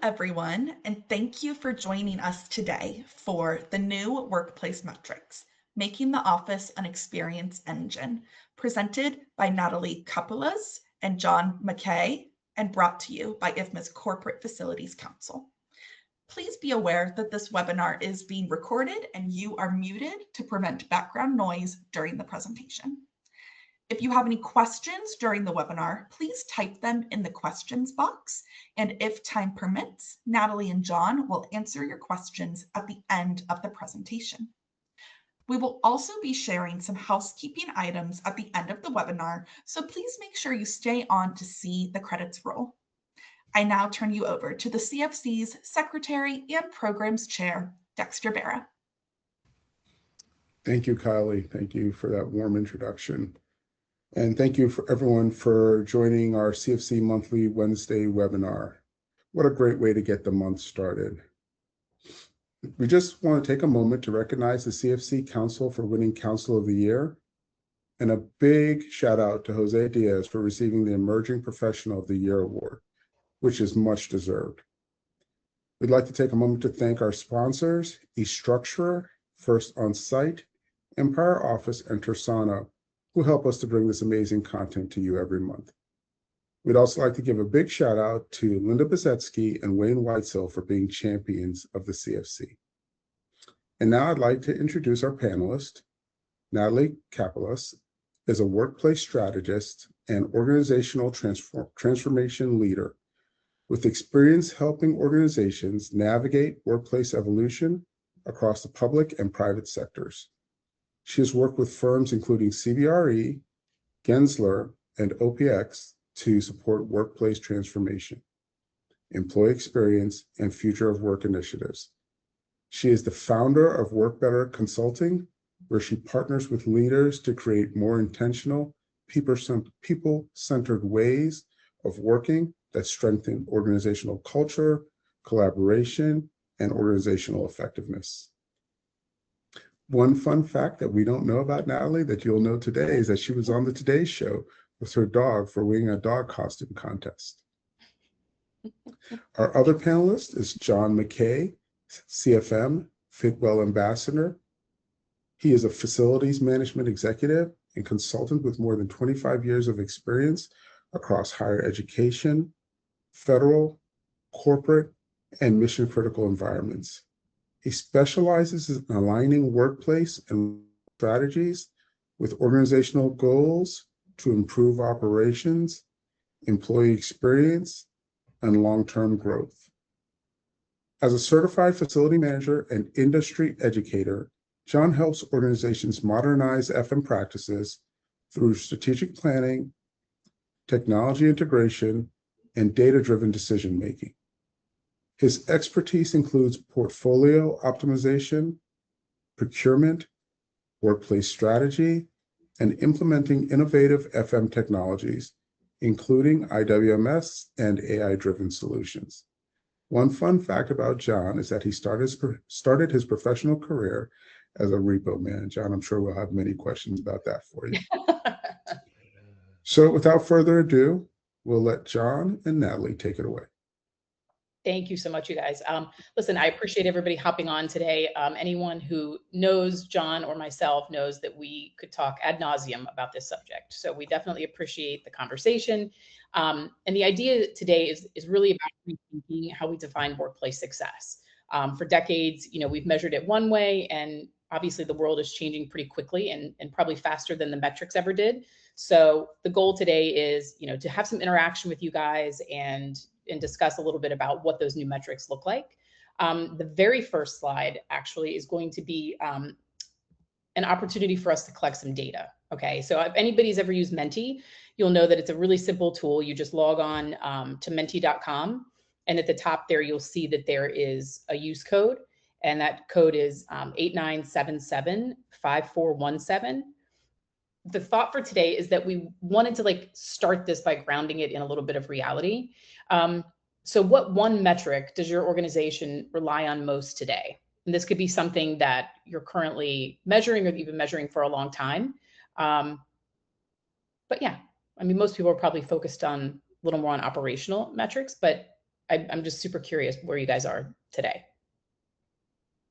everyone, and thank you for joining us today for the new Workplace Metrics, Making the Office an Experience Engine, presented by Natalie Kapelas and John McKay, and brought to you by IFMA's Corporate Facilities Council. Please be aware that this webinar is being recorded and you are muted to prevent background noise during the presentation. If you have any questions during the webinar, please type them in the questions box. And if time permits, Natalie and John will answer your questions at the end of the presentation. We will also be sharing some housekeeping items at the end of the webinar, so please make sure you stay on to see the credits roll. I now turn you over to the CFC's Secretary and Programs Chair, Dexter Barra. Thank you, Kylie. Thank you for that warm introduction. And thank you for everyone for joining our CFC Monthly Wednesday webinar. What a great way to get the month started. We just want to take a moment to recognize the CFC Council for winning Council of the Year, and a big shout out to Jose Diaz for receiving the Emerging Professional of the Year award, which is much deserved. We'd like to take a moment to thank our sponsors, eStructurer, First On Site, Empire Office, and Tersana, who help us to bring this amazing content to you every month. We'd also like to give a big shout out to Linda Bezetsky and Wayne Weitzel for being champions of the CFC. And now I'd like to introduce our panelist. Natalie Kapelas is a workplace strategist and organizational transformation leader with experience helping organizations navigate workplace evolution across the public and private sectors. She has worked with firms including CBRE, Gensler, and OPX to support workplace transformation, employee experience, and future of work initiatives. She is the founder of Work Better Consulting, where she partners with leaders to create more intentional, people-centered ways of working that strengthen organizational culture, collaboration, and organizational effectiveness. One fun fact that we don't know about Natalie that you'll know today is that she was on the Today Show with her dog for winning a dog costume contest. Our other panelist is John McKay, CFM, Fitwel Ambassador. He is a facilities management executive and consultant with more than 25 years of experience across higher education, federal, corporate, and mission-critical environments. He specializes in aligning workplace and strategies with organizational goals to improve operations, employee experience, and long-term growth. As a certified facility manager and industry educator, John helps organizations modernize FM practices through strategic planning, technology integration, and data-driven decision-making. His expertise includes portfolio optimization, procurement, workplace strategy, and implementing innovative FM technologies, including IWMS and AI-driven solutions. One fun fact about John is that he started his professional career as a repo man. John, I'm sure we'll have many questions about that for you. So without further ado, we'll let John and Natalie take it away. Thank you so much, you guys. Listen, I appreciate everybody hopping on today. Anyone who knows John or myself knows that we could talk ad nauseum about this subject. So we definitely appreciate the conversation. And the idea today is really about rethinking how we define workplace success. For decades, we've measured it one way, and obviously the world is changing pretty quickly and probably faster than the metrics ever did. So the goal today is, to have some interaction with you guys and discuss a little bit about what those new metrics look like. The very first slide actually is going to be an opportunity for us to collect some data. Okay, so if anybody's ever used Menti, you'll know that it's a really simple tool. You just log on to menti.com, and at the top there, you'll see that there is a use code, and that code is 89775417. The thought for today is that we wanted to start this by grounding it in a little bit of reality. So what one metric does your organization rely on most today? And this could be something that you're currently measuring or you've been measuring for a long time. But yeah, most people are probably focused on a little more on operational metrics, but I'm just super curious where you guys are today.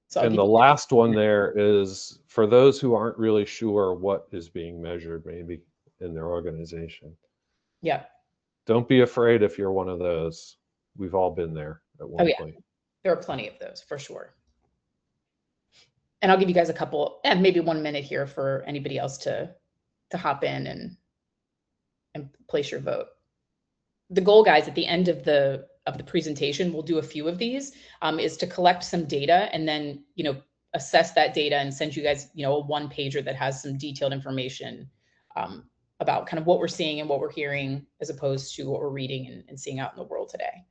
So And the last one there is for those who aren't really sure what is being measured maybe in their organization. Yeah. Don't be afraid if you're one of those. We've all been there at one point. There are plenty of those for sure. And I'll give you guys a couple and maybe 1 minute here for anybody else to hop in and place your vote. The goal, guys, at the end of the presentation, we'll do a few of these, is to collect some data and then, assess that data and send you guys, a one-pager that has some detailed information about kind of what we're seeing and what we're hearing as opposed to what we're reading and seeing out in the world today.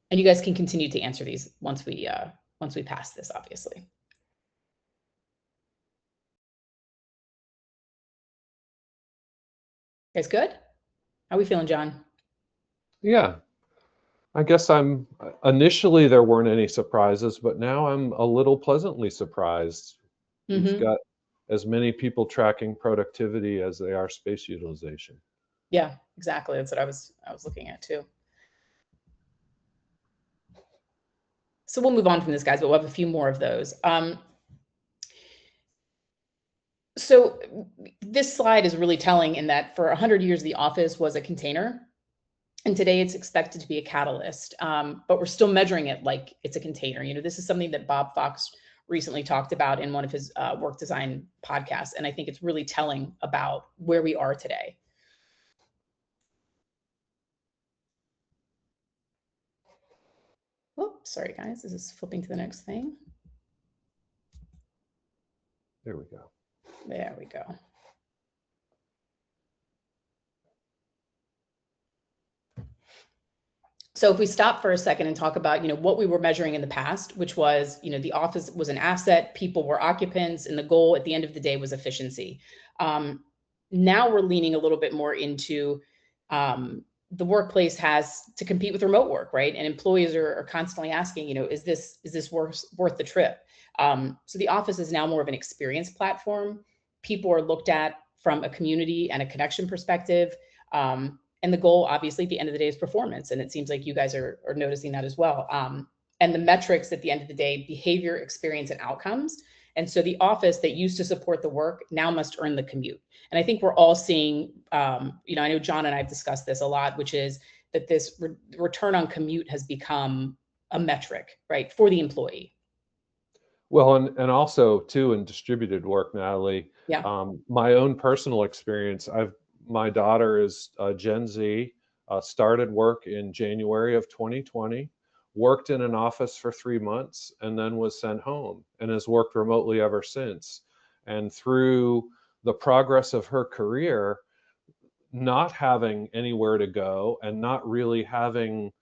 And you guys can continue to answer these once we pass this, obviously. Guys good? How are we feeling, John? Yeah. I guess initially there weren't any surprises, but now I'm a little pleasantly surprised. We've got as many people tracking productivity as they are space utilization. Yeah, exactly. That's what I was looking at too. So we'll move on from this, guys, but we'll have a few more of those. So this slide is really telling in that for 100 years, the office was a container. And today it's expected to be a catalyst, but we're still measuring it like it's a container. This is something that Bob Fox recently talked about in one of his work design podcasts. And I think it's really telling about where we are today. Oh, sorry, guys. This is flipping to the next thing. There we go. There we go. So if we stop for a second and talk about, what we were measuring in the past, which was, the office was an asset, people were occupants, and the goal at the end of the day was efficiency. Now we're leaning a little bit more into the workplace has to compete with remote work, right? And employees are constantly asking, is this worth the trip? So the office is now more of an experience platform. People are looked at from a community and a connection perspective. And the goal, obviously, at the end of the day is performance. And it seems like you guys are noticing that as well. And the metrics at the end of the day, behavior, experience, and outcomes. And so the office that used to support the work now must earn the commute. And I think we're all seeing, I know John and I have discussed this a lot, which is that this return on commute has become a metric, right, for the employee. Well, and also too in distributed work, Natalie. Yeah. My own personal experience, my daughter is Gen Z, started work in January of 2020, worked in an office for 3 months, and then was sent home and has worked remotely ever since. And through the progress of her career, not having anywhere to go and not really having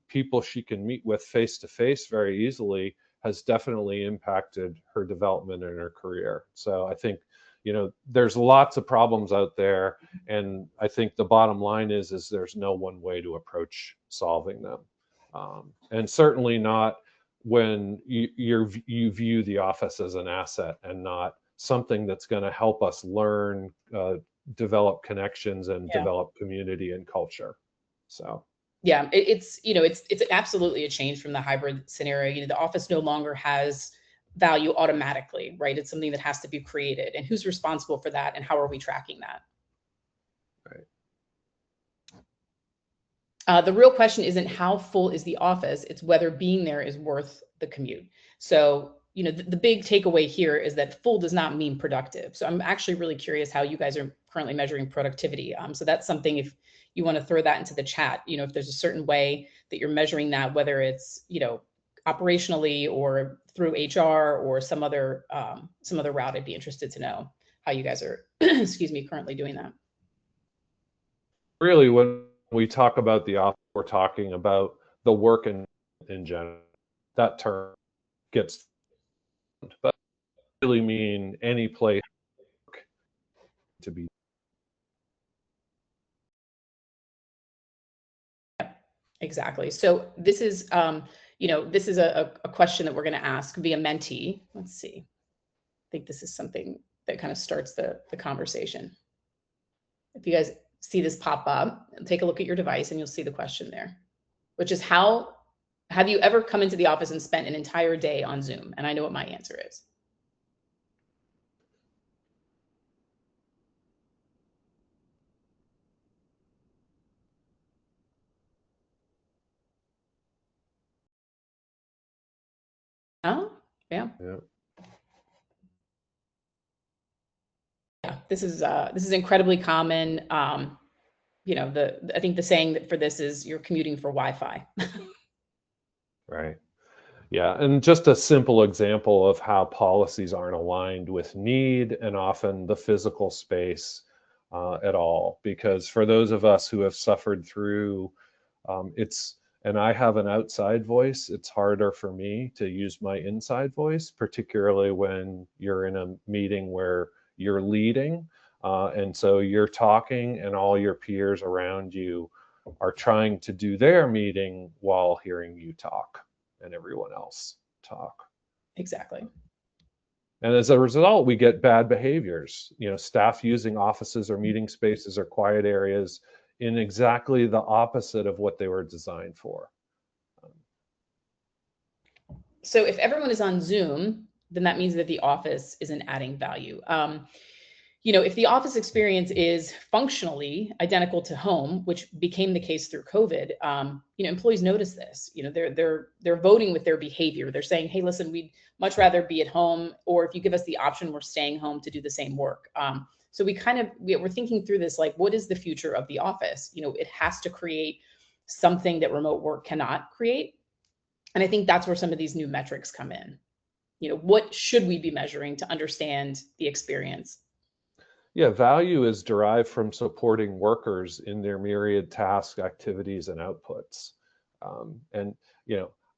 people she can meet with face to face very easily has definitely impacted her development in her career. So I think, there's lots of problems out there, and I think the bottom line is there's no one way to approach solving them, and certainly not when you view the office as an asset and not something that's going to help us learn, develop connections, and develop community and culture. So. Yeah, it's absolutely a change from the hybrid scenario. The office no longer has value automatically, right? It's something that has to be created, and who's responsible for that, and how are we tracking that? Right. The real question isn't how full is the office; it's whether being there is worth the commute. So, the big takeaway here is that full does not mean productive. So I'm actually really curious how you guys are currently measuring productivity. So that's something, if you want to throw that into the chat, if there's a certain way that you're measuring that, whether it's, operationally or through HR or some other route, I'd be interested to know how you guys are, excuse me, currently doing that. Really, when we talk about the office, we're talking about the work in general. That term gets, but really mean any place to be. Exactly. So this is, this is a question that we're going to ask via Menti. Let's see. I think this is something that kind of starts the conversation. If you guys see this pop up, take a look at your device and you'll see the question there, which is, how have you ever come into the office and spent an entire day on Zoom? And I know what my answer is. Oh, yeah. Yeah. Yeah, this is incredibly common. I think the saying that for this is, you're commuting for Wi-Fi. Right. Yeah, and just a simple example of how policies aren't aligned with need and often the physical space at all. Because for those of us who have suffered through and I have an outside voice, it's harder for me to use my inside voice, particularly when you're in a meeting where you're leading. And so you're talking, and all your peers around you are trying to do their meeting while hearing you talk and everyone else talk. Exactly. And as a result, we get bad behaviors, staff using offices or meeting spaces or quiet areas in exactly the opposite of what they were designed for. So if everyone is on Zoom, then that means that the office isn't adding value. If the office experience is functionally identical to home, which became the case through COVID, employees notice this. They're voting with their behavior. They're saying, "Hey, listen, we'd much rather be at home, or if you give us the option, we're staying home to do the same work." So we're thinking through this, like, what is the future of the office? It has to create something that remote work cannot create, and I think that's where some of these new metrics come in. What should we be measuring to understand the experience? Yeah, value is derived from supporting workers in their myriad tasks, activities, and outputs. And,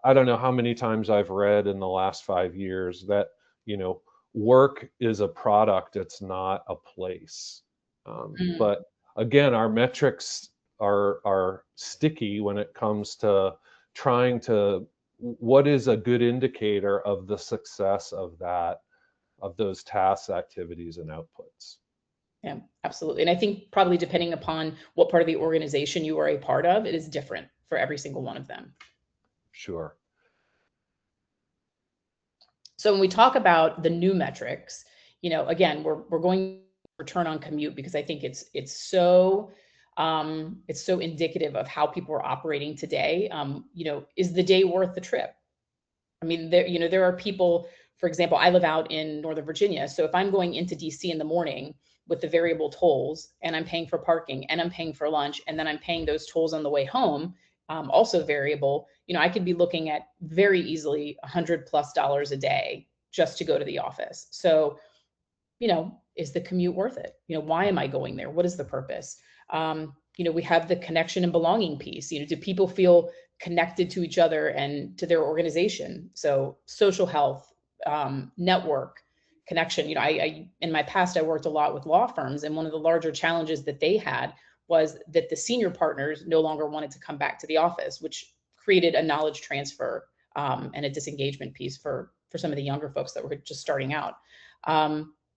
I don't know how many times I've read in the last 5 years that, work is a product, it's not a place. But again, our metrics are sticky when it comes to trying to, what is a good indicator of the success of those tasks, activities, and outputs. Yeah, absolutely. And I think probably depending upon what part of the organization you are a part of, it is different for every single one of them. Sure. So when we talk about the new metrics, again, we're going to return on commute, because I think it's so indicative of how people are operating today. Is the day worth the trip? I mean, there are people, for example, I live out in Northern Virginia. So if I'm going into DC in the morning with the variable tolls, and I'm paying for parking, and I'm paying for lunch, and then I'm paying those tolls on the way home, also variable, I could be looking at very easily $100+ a day just to go to the office. So, is the commute worth it? Why am I going there? What is the purpose? We have the connection and belonging piece. Do people feel connected to each other and to their organization? So social health, network, connection. I in my past, I worked a lot with law firms, and one of the larger challenges that they had was that the senior partners no longer wanted to come back to the office, which created a knowledge transfer and a disengagement piece for some of the younger folks that were just starting out.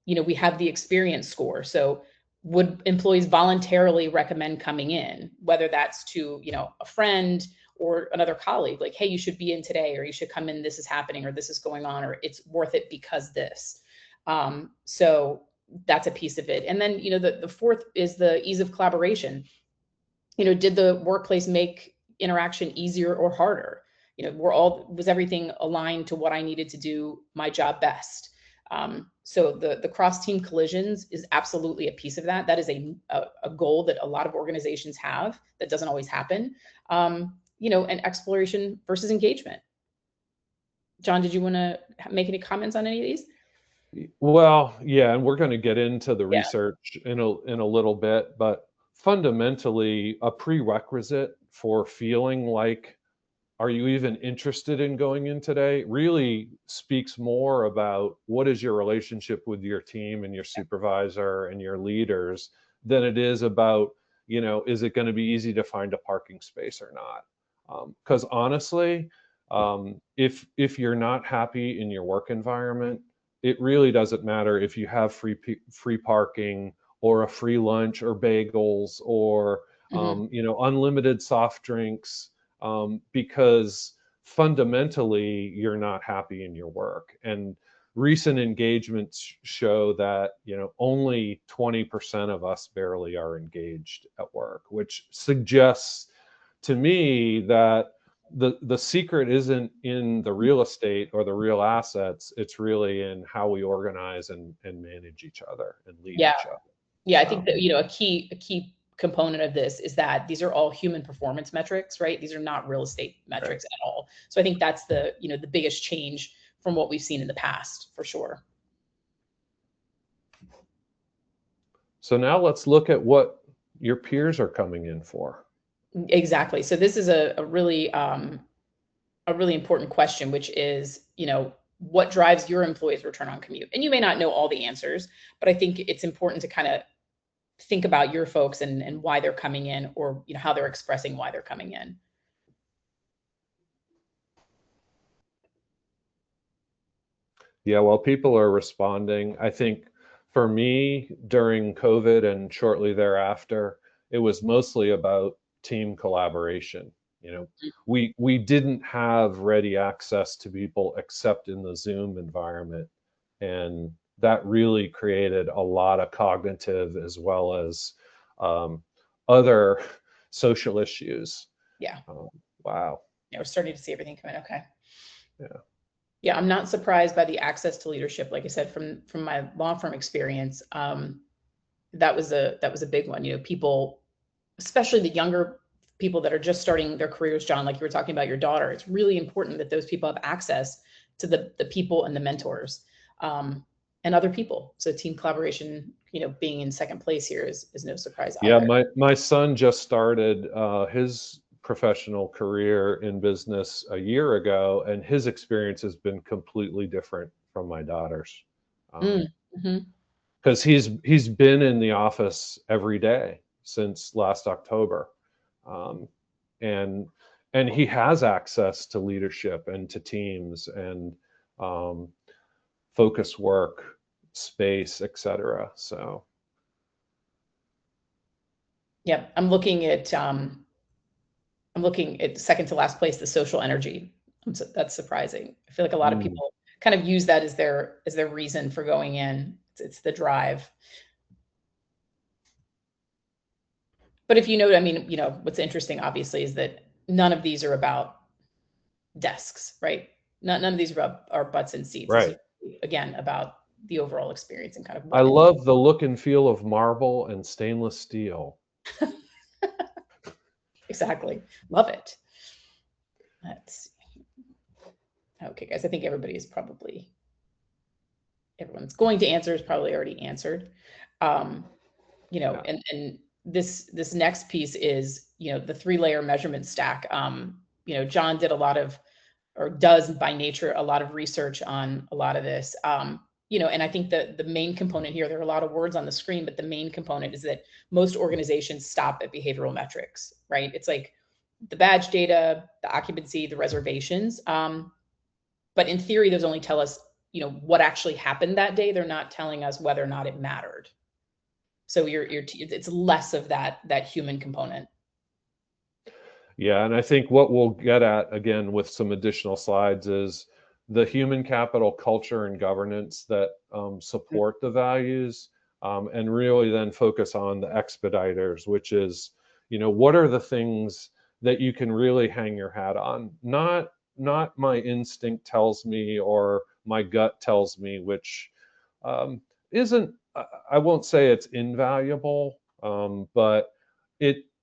We have the experience score. So would employees voluntarily recommend coming in, whether that's to, a friend or another colleague, like, "Hey, you should be in today," or "You should come in, this is happening," or "This is going on," or "It's worth it because this." So that's a piece of it. And then, the fourth is the ease of collaboration. Did the workplace make interaction easier or harder? Was everything aligned to what I needed to do my job best? So the cross-team collisions is absolutely a piece of that. That is a goal that a lot of organizations have that doesn't always happen. And exploration versus engagement. John, did you want to make any comments on any of these? Well, yeah, and we're going to get into the Yeah. research in a little bit, but fundamentally, a prerequisite for feeling like, are you even interested in going in today, really speaks more about what is your relationship with your team and your supervisor and your leaders than it is about, is it going to be easy to find a parking space or not? Because honestly, if you're not happy in your work environment, it really doesn't matter if you have free parking or a free lunch or bagels or unlimited soft drinks, because fundamentally you're not happy in your work. And recent engagements show that only 20% of us barely are engaged at work, which suggests to me that the secret isn't in the real estate or the real assets. It's really in how we organize and manage each other and lead Yeah. each other. Yeah, I think that, a key component of this is that these are all human performance metrics, right? These are not real estate metrics at all. So I think that's the biggest change from what we've seen in the past, for sure. So now let's look at what your peers are coming in for. Exactly. So this is a really important question, which is, what drives your employees' return on commute? And you may not know all the answers, but I think it's important to kind of think about your folks and why they're coming in, or how they're expressing why they're coming in. Yeah, while people are responding, I think for me during COVID and shortly thereafter, it was mostly about team collaboration. We didn't have ready access to people except in the Zoom environment, and that really created a lot of cognitive as well as other social issues. Yeah. Wow. Yeah, we're starting to see everything come in. Okay. Yeah. Yeah, I'm not surprised by the access to leadership. Like I said, from my law firm experience, that was a big one. People, especially the younger people that are just starting their careers, John, like you were talking about your daughter, it's really important that those people have access to the people and the mentors, and other people. So team collaboration, being in second place here is no surprise either. Yeah, my son just started his professional career in business a year ago, and his experience has been completely different from my daughter's. Because he's been in the office every day since last October, and he has access to leadership and to teams and focus work space, etc. So yeah, I'm looking at second to last place, the social energy. That's surprising. I feel like a lot of people kind of use that as their reason for going in. It's the drive. But if what's interesting, obviously, is that none of these are about desks, right? None of these are butts in seats. Right. Again, about the overall experience and kind of. I love the look and feel of marble and stainless steel. Exactly. Love it. Let's see. Okay, guys, I think everyone's going to answer is probably already answered. And this next piece is, the 3-layer measurement stack. John did a lot of, or does by nature, a lot of research on a lot of this. And I think the main component here, there are a lot of words on the screen, but the main component is that most organizations stop at behavioral metrics, right? It's like the badge data, the occupancy, the reservations. But in theory, those only tell us, what actually happened that day. They're not telling us whether or not it mattered. So it's less of that human component. Yeah, and I think what we'll get at again with some additional slides is the human capital culture and governance that support the values, and really then focus on the expediters, which is, what are the things that you can really hang your hat on? Not my instinct tells me or my gut tells me, which isn't, I won't say it's invaluable, but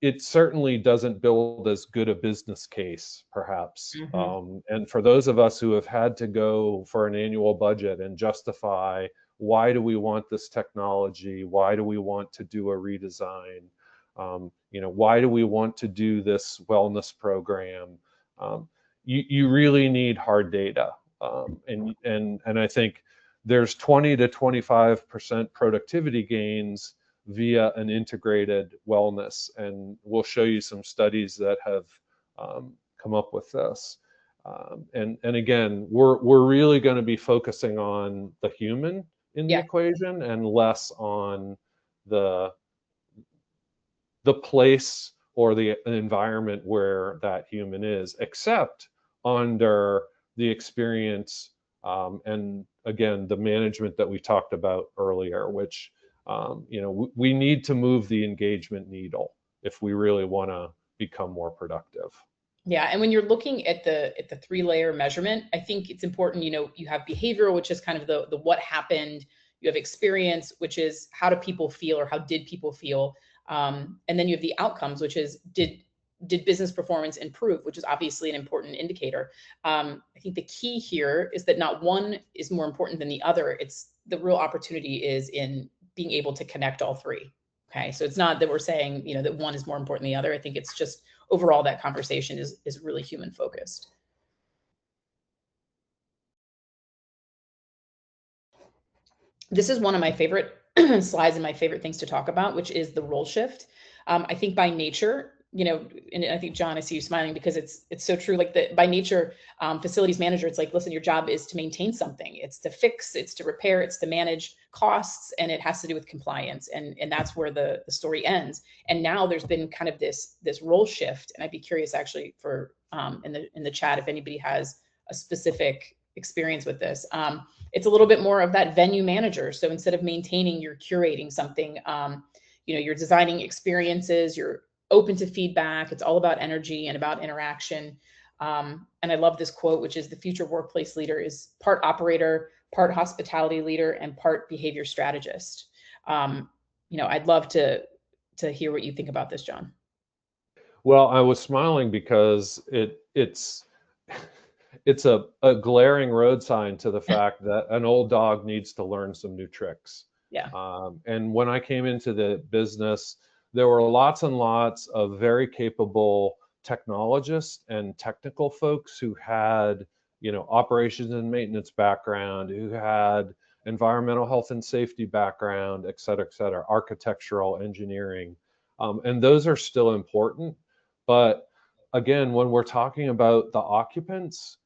it certainly doesn't build as good a business case, perhaps. And for those of us who have had to go for an annual budget and justify, why do we want this technology? Why do we want to do a redesign? Why do we want to do this wellness program? You really need hard data. And I think there's 20 to 25% productivity gains via an integrated wellness. And we'll show you some studies that have come up with this. And again, we're really going to be focusing on the human in the equation and less on the place or the environment where that human is, except under the experience and again the management that we talked about earlier, which we need to move the engagement needle if we really want to become more productive. Yeah, and when you're looking at the 3-layer measurement, I think it's important. You have behavioral, which is kind of the what happened. You have experience, which is how do people feel, or how did people feel, and then you have the outcomes, which is did business performance improve, which is obviously an important indicator. I think the key here is that not one is more important than the other. It's the real opportunity is in being able to connect all three. Okay, so it's not that we're saying that one is more important than the other. I think it's just overall that conversation is really human focused. This is one of my favorite slides and my favorite things to talk about, which is the role shift. I think by nature, and I think, John, I see you smiling because it's so true. Like by nature, facilities manager, it's like, listen, your job is to maintain something. It's to fix, it's to repair, it's to manage costs, and it has to do with compliance. And that's where the story ends. And now there's been kind of this role shift. And I'd be curious actually for in the chat, if anybody has a specific experience with this. It's a little bit more of that venue manager. So instead of maintaining, you're curating something, you're designing experiences, you're open to feedback. It's all about energy and about interaction. And I love this quote, which is the future workplace leader is part operator, part hospitality leader, and part behavior strategist. I'd love to hear what you think about this, John. Well, I was smiling because it's a glaring road sign to the fact that an old dog needs to learn some new tricks. Yeah. And when I came into the business, there were lots and lots of very capable technologists and technical folks who had, operations and maintenance background, who had environmental health and safety background, et cetera, architectural engineering. And those are still important. But again, when we're talking about the occupants,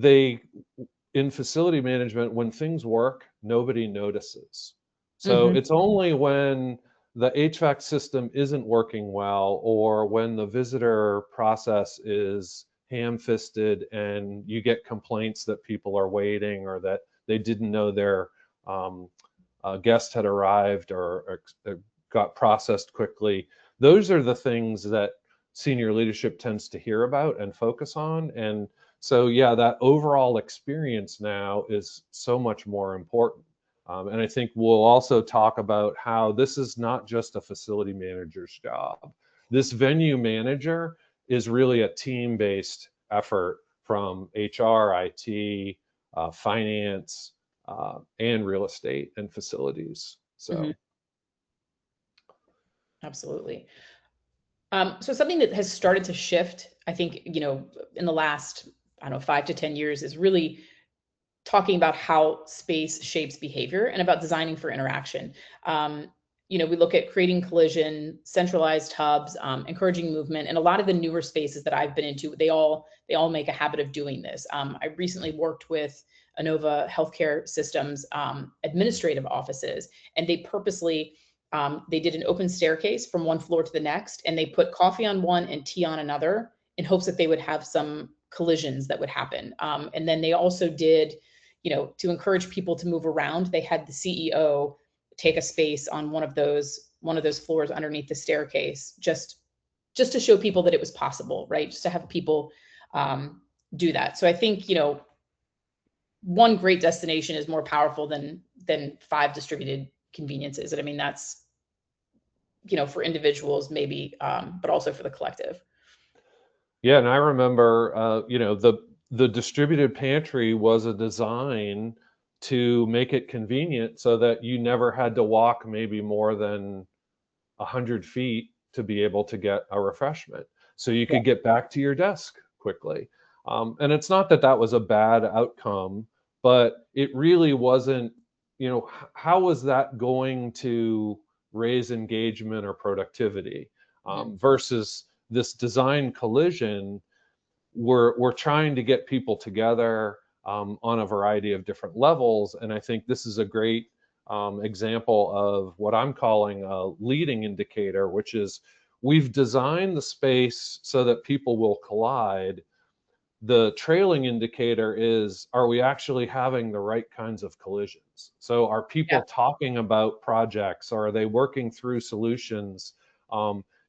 in facility management, when things work, nobody notices. So it's only when the HVAC system isn't working well, or when the visitor process is ham-fisted and you get complaints that people are waiting, or that they didn't know their guest had arrived or got processed quickly. Those are the things that senior leadership tends to hear about and focus on. And so, yeah, that overall experience now is so much more important. And I think we'll also talk about how this is not just a facility manager's job. This venue manager is really a team-based effort from HR, IT, finance, and real estate and facilities. So, Absolutely. So something that has started to shift, I think, in the last, 5 to 10 years is really talking about how space shapes behavior and about designing for interaction. We look at creating collision, centralized hubs, encouraging movement, and a lot of the newer spaces that I've been into, they all make a habit of doing this. I recently worked with Inova Healthcare Systems administrative offices, and they purposely they did an open staircase from one floor to the next, and they put coffee on one and tea on another in hopes that they would have some collisions that would happen. And then they also did, to encourage people to move around, they had the CEO take a space on one of those floors underneath the staircase, just to show people that it was possible, right? Just to have people do that. So I think, one great destination is more powerful than 5 distributed conveniences. And I mean, that's, for individuals maybe, but also for the collective. Yeah, and I remember, the distributed pantry was a design to make it convenient so that you never had to walk maybe more than 100 feet to be able to get a refreshment. So you could get back to your desk quickly. And it's not that that was a bad outcome, but it really wasn't, how was that going to raise engagement or productivity versus this design collision we're trying to get people together on a variety of different levels. And I think this is a great example of what I'm calling a leading indicator, which is we've designed the space so that people will collide. The trailing indicator is, are we actually having the right kinds of collisions? So are people talking about projects, or are they working through solutions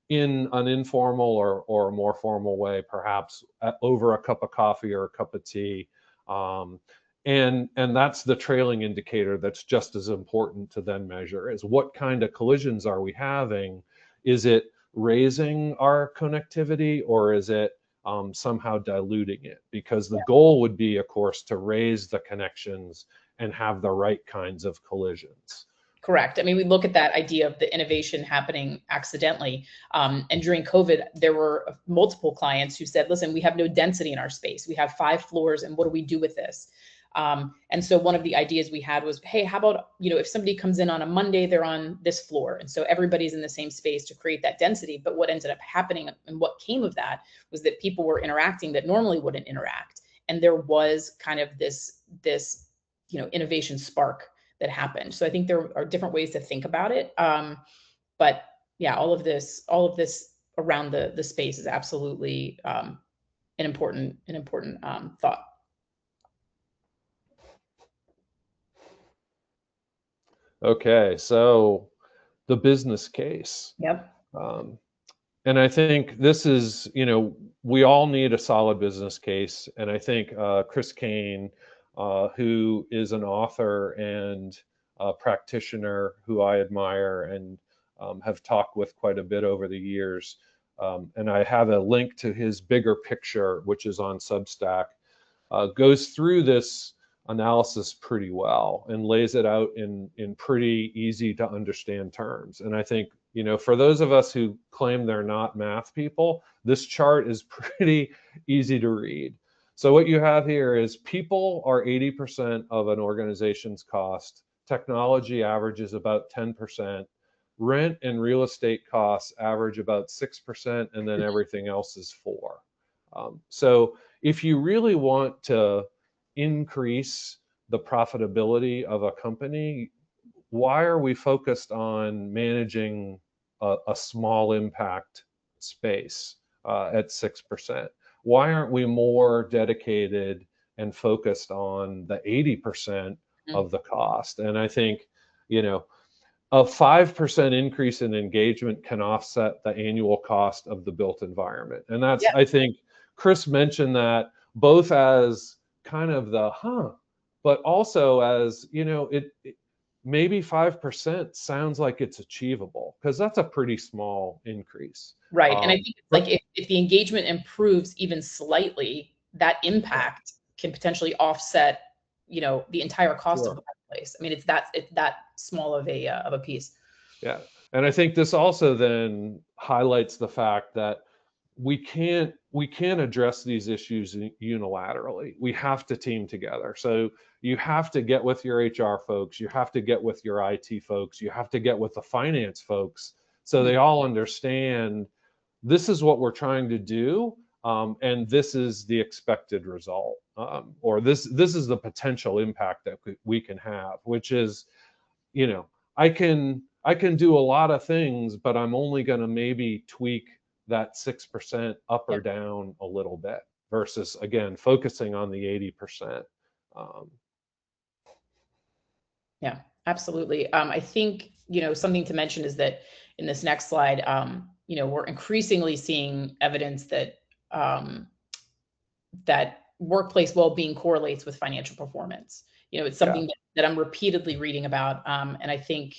in an informal or a more formal way, perhaps over a cup of coffee or a cup of tea? And that's the trailing indicator that's just as important to then measure, is what kind of collisions are we having? Is it raising our connectivity, or is it somehow diluting it? Because the goal would be, of course, to raise the connections and have the right kinds of collisions. Correct. I mean, we look at that idea of the innovation happening accidentally. And during COVID, there were multiple clients who said, listen, we have no density in our space. We have 5 floors, and what do we do with this? And so one of the ideas we had was, hey, how about, if somebody comes in on a Monday, they're on this floor. And so everybody's in the same space to create that density. But what ended up happening and what came of that was that people were interacting that normally wouldn't interact. And there was kind of this innovation spark that happened. So I think there are different ways to think about it. But yeah, all of this around the space is absolutely an important thought. Okay, so the business case. Yep. And I think this is, we all need a solid business case. And I think Chris Kane, who is an author and a practitioner who I admire and have talked with quite a bit over the years. And I have a link to his bigger picture, which is on Substack, goes through this analysis pretty well and lays it out in pretty easy to understand terms. And I think, for those of us who claim they're not math people, this chart is pretty easy to read. So what you have here is people are 80% of an organization's cost. Technology averages about 10%. Rent and real estate costs average about 6%, and then everything else is 4%. So if you really want to increase the profitability of a company, why are we focused on managing a small impact space at 6%? Why aren't we more dedicated and focused on the 80% of the cost? And I think, a 5% increase in engagement can offset the annual cost of the built environment. And that's, I think Chris mentioned that both as kind of but also as, maybe 5% sounds like it's achievable, because that's a pretty small increase. Right. And I think it's like if the engagement improves even slightly, that impact can potentially offset, the entire cost of the place. I mean, it's that small of a piece. Yeah. And I think this also then highlights the fact that we can't address these issues unilaterally. We have to team together. So you have to get with your HR folks, you have to get with your IT folks, you have to get with the finance folks, so they all understand this is what we're trying to do, and this is the expected result, or this is the potential impact that we can have, which is, I can do a lot of things, but I'm only going to maybe tweak that 6% up or down a little bit, versus, again, focusing on the 80%. Yeah, absolutely. I think, something to mention is that in this next slide, we're increasingly seeing evidence that that workplace well-being correlates with financial performance. It's something that I'm repeatedly reading about. And I think,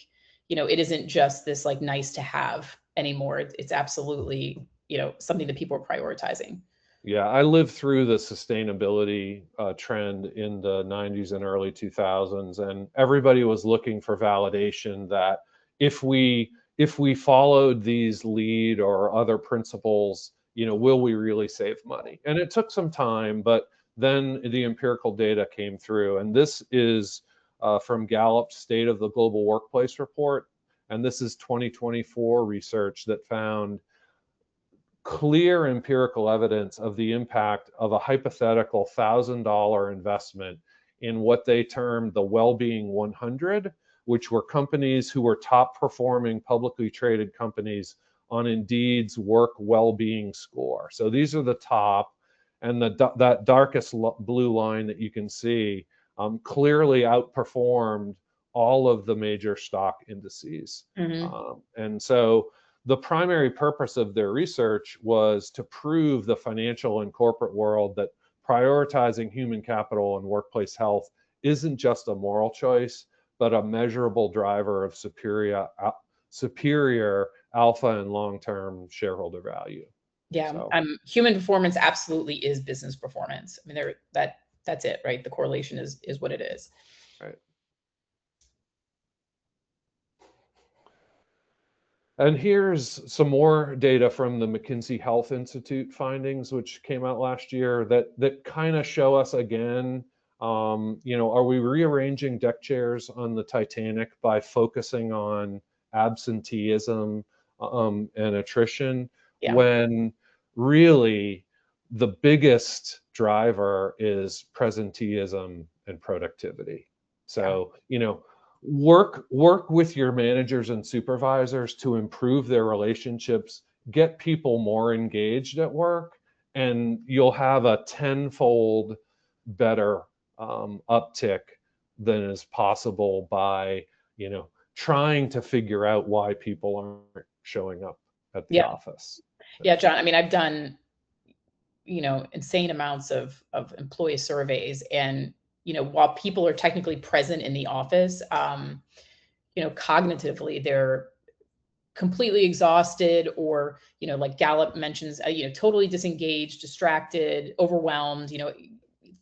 it isn't just this like nice to have anymore. It's absolutely, something that people are prioritizing. Yeah, I lived through the sustainability trend in the 90s and early 2000s, and everybody was looking for validation that if we followed these LEED or other principles, will we really save money? And it took some time, but then the empirical data came through, and this is from Gallup's State of the Global Workplace report, and this is 2024 research that found clear empirical evidence of the impact of a hypothetical $1,000 investment in what they termed the Wellbeing 100, which were companies who were top performing publicly traded companies on Indeed's work well-being score. So these are the top, and that darkest blue line that you can see clearly outperformed all of the major stock indices. And so the primary purpose of their research was to prove the financial and corporate world that prioritizing human capital and workplace health isn't just a moral choice, but a measurable driver of superior alpha and long-term shareholder value. Yeah, So, human performance absolutely is business performance. I mean, that's it, right? The correlation is what it is. right. And here's some more data from the McKinsey Health Institute findings, which came out last year, that kind of show us again, are we rearranging deck chairs on the Titanic by focusing on absenteeism and attrition, when really the biggest driver is presenteeism and productivity? So, work with your managers and supervisors to improve their relationships, get people more engaged at work, and you'll have a tenfold better uptick than is possible by trying to figure out why people aren't showing up at the office. Yeah, John, I mean, I've done insane amounts of employee surveys, and while people are technically present in the office, cognitively they're completely exhausted, or like Gallup mentions, totally disengaged, distracted, overwhelmed,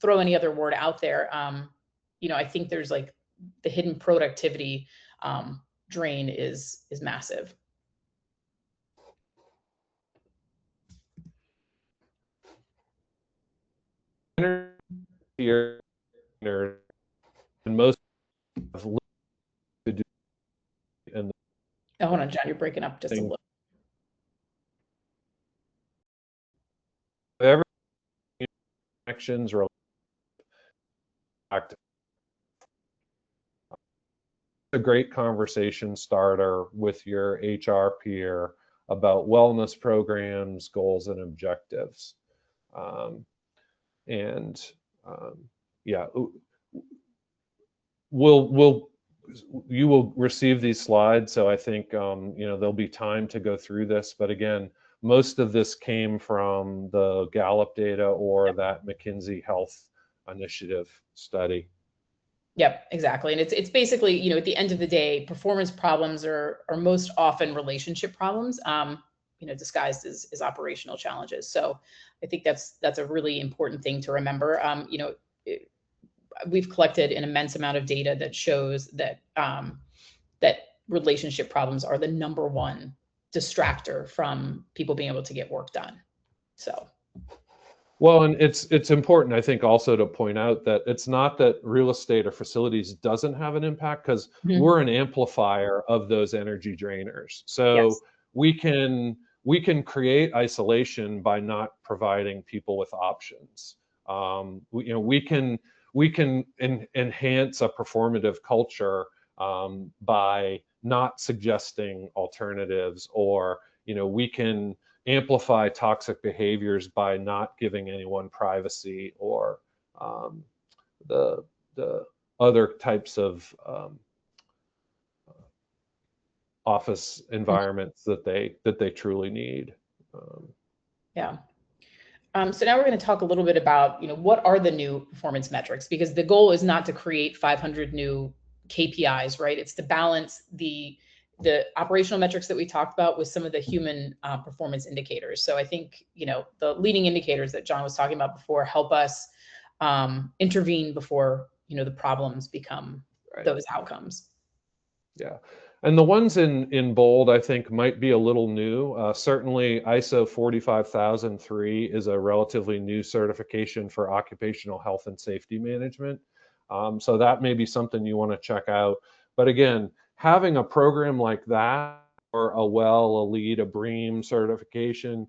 throw any other word out there. I think there's like the hidden productivity drain is massive. And most have to do, and hold on, John, you're breaking up just a little. Every connections are a great conversation starter with your HR peer about wellness programs, goals, and objectives. You will receive these slides, so I think there'll be time to go through this. But again, most of this came from the Gallup data or that McKinsey Health Initiative study. Yep, exactly. And it's basically, at the end of the day, performance problems are most often relationship problems, disguised as operational challenges. So I think that's a really important thing to remember. We've collected an immense amount of data that shows that that relationship problems are the number one distractor from people being able to get work done. So. Well, and it's important, I think, also to point out that it's not that real estate or facilities doesn't have an impact, because we're an amplifier of those energy drainers. So we can create isolation by not providing people with options. We can enhance a performative culture by not suggesting alternatives, or we can amplify toxic behaviors by not giving anyone privacy, or the other types of office environments that they truly need. So now we're going to talk a little bit about what are the new performance metrics, because the goal is not to create 500 new KPIs, right? It's to balance the operational metrics that we talked about with some of the human performance indicators. So I think, the leading indicators that John was talking about before help us intervene before, the problems become those outcomes. Yeah. And the ones in bold, I think, might be a little new. Certainly ISO 45003 is a relatively new certification for occupational health and safety management. So that may be something you want to check out. But again, having a program like that, or a WELL, a LEED, a BREEAM certification,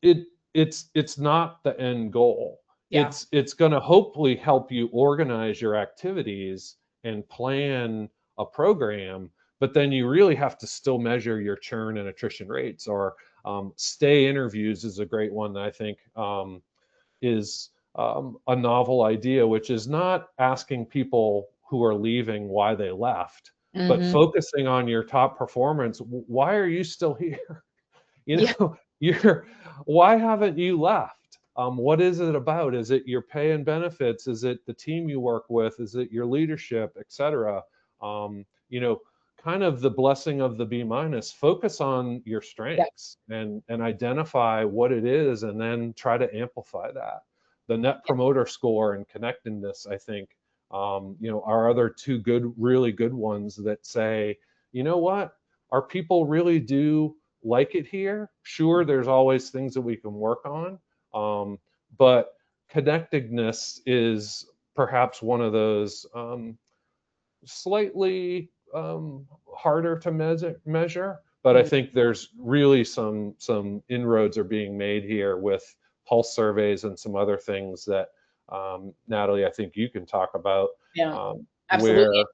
it's not the end goal. Yeah. It's going to hopefully help you organize your activities and plan a program, but then you really have to still measure your churn and attrition rates. Or stay interviews is a great one that I think is a novel idea, which is not asking people who are leaving why they left, but Hmm. focusing on your top performance. Why are you still here? You Yeah. know, why haven't you left? What is it about? Is it your pay and benefits? Is it the team you work with? Is it your leadership, et cetera? You know, kind of the blessing of the B minus. Focus on your Yeah. strengths and identify what it is, and then try to amplify that. The net promoter score and connectedness, I think, are other two really good ones that say, you know what, our people really do like it here. Sure, there's always things that we can work on, but connectedness is perhaps one of those slightly harder to measure. But I Mhm. think there's really some inroads are being made here with pulse surveys and some other things that Natalie, I think you can talk about, Yeah, where absolutely.